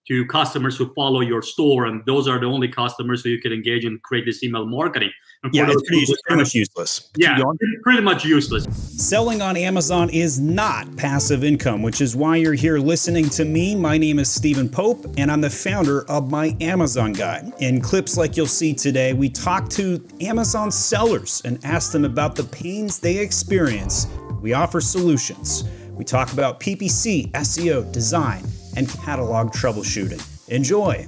to customers who follow your store, and those are the only customers who you can engage and create this email marketing. And yeah, it's pretty much useless. Yeah, pretty much useless. Selling on Amazon is not passive income, which is why you're here listening to me. My name is Stephen Pope, and I'm the founder of My Amazon Guide. In clips like you'll see today, we talk to Amazon sellers and ask them about the pains they experience. We offer solutions. We talk about PPC, SEO, design, and catalog troubleshooting. Enjoy.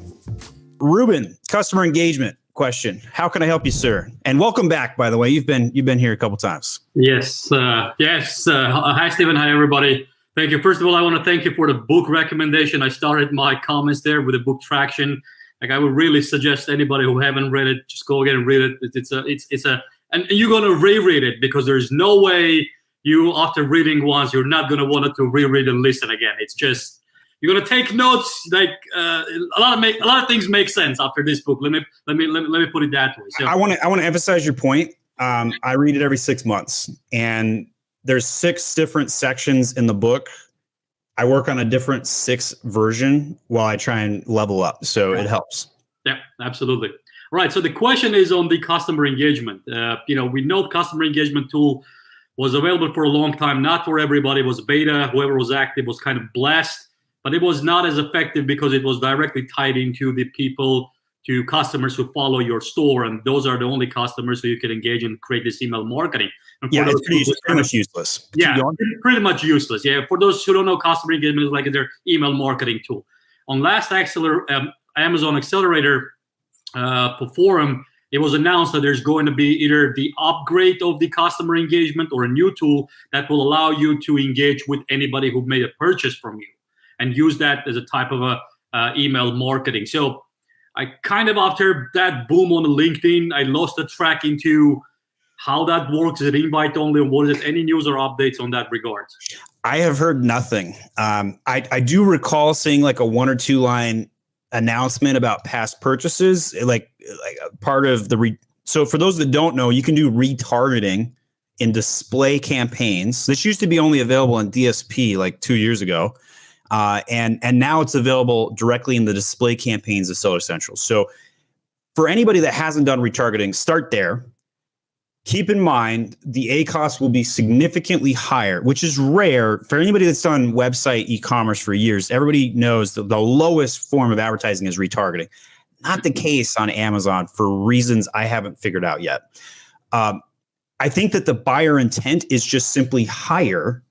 Ruben, customer engagement question. How can I help you, sir? And welcome back, by the way. You've been here a couple times. Yes. Hi, Stephen. Hi, everybody. Thank you. First of all, I want to thank you for the book recommendation. I started my comments there with the book Traction. Like, I would really suggest anybody who haven't read it, just go again and read it. And you're going to reread it, because there's no way you, after reading once, you're not going to want to reread and listen again. It's just, you're gonna take notes. Like a lot of things make sense after this book. Let me put it that way. So I want to emphasize your point. I read it every 6 months, and there's 6 different sections in the book. I work on a different 6 version while I try and level up, so it helps. Yeah, absolutely. Right. So the question is on the customer engagement. We know the customer engagement tool was available for a long time. Not for everybody. It was beta. Whoever was active was kind of blessed. But it was not as effective because it was directly tied into the customers who follow your store, and those are the only customers who you can engage and create this email marketing. And yeah, it's pretty much useless. Yeah, pretty much useless. Yeah, for those who don't know, customer engagement is like their email marketing tool. On last Amazon Accelerator forum, it was announced that there's going to be either the upgrade of the customer engagement or a new tool that will allow you to engage with anybody who made a purchase from you, and use that as a type of a email marketing. So I kind of, after that boom on LinkedIn, I lost the track into how that works. Is it invite only? Or what is it? Any news or updates on that regard? I have heard nothing. I do recall seeing like a 1 or 2 line announcement about past purchases, like part of the so for those that don't know, you can do retargeting in display campaigns. This used to be only available in DSP like 2 years ago. And now it's available directly in the display campaigns of Seller Central. So for anybody that hasn't done retargeting, start there. Keep in mind, the ACoS will be significantly higher, which is rare for anybody that's done website e-commerce for years. Everybody knows that the lowest form of advertising is retargeting. Not the case on Amazon for reasons I haven't figured out yet. I think that the buyer intent is just simply higher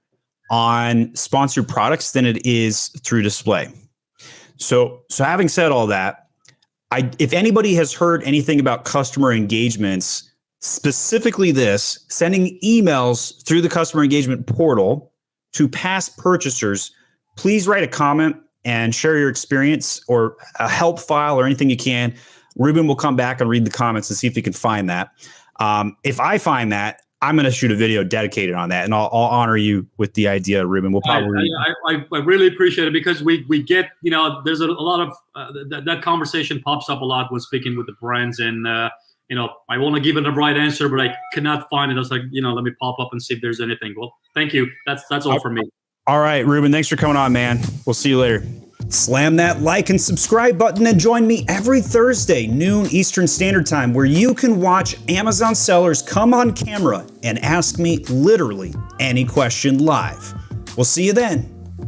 on sponsored products than it is through display. So having said all that, if anybody has heard anything about customer engagements, specifically this, sending emails through the customer engagement portal to past purchasers, please write a comment and share your experience or a help file or anything you can. Ruben will come back and read the comments and see if he can find that. If I find that, I'm going to shoot a video dedicated on that, and I'll honor you with the idea, Ruben. We'll probably. I really appreciate it, because we get, there's a lot of that conversation pops up a lot when speaking with the brands, and I want to give it the right answer, but I cannot find it. I was like, let me pop up and see if there's anything. Well, thank you. That's all for me. All right, Ruben. Thanks for coming on, man. We'll see you later. Slam that like and subscribe button and join me every Thursday, noon Eastern Standard Time, where you can watch Amazon sellers come on camera and ask me literally any question live. We'll see you then.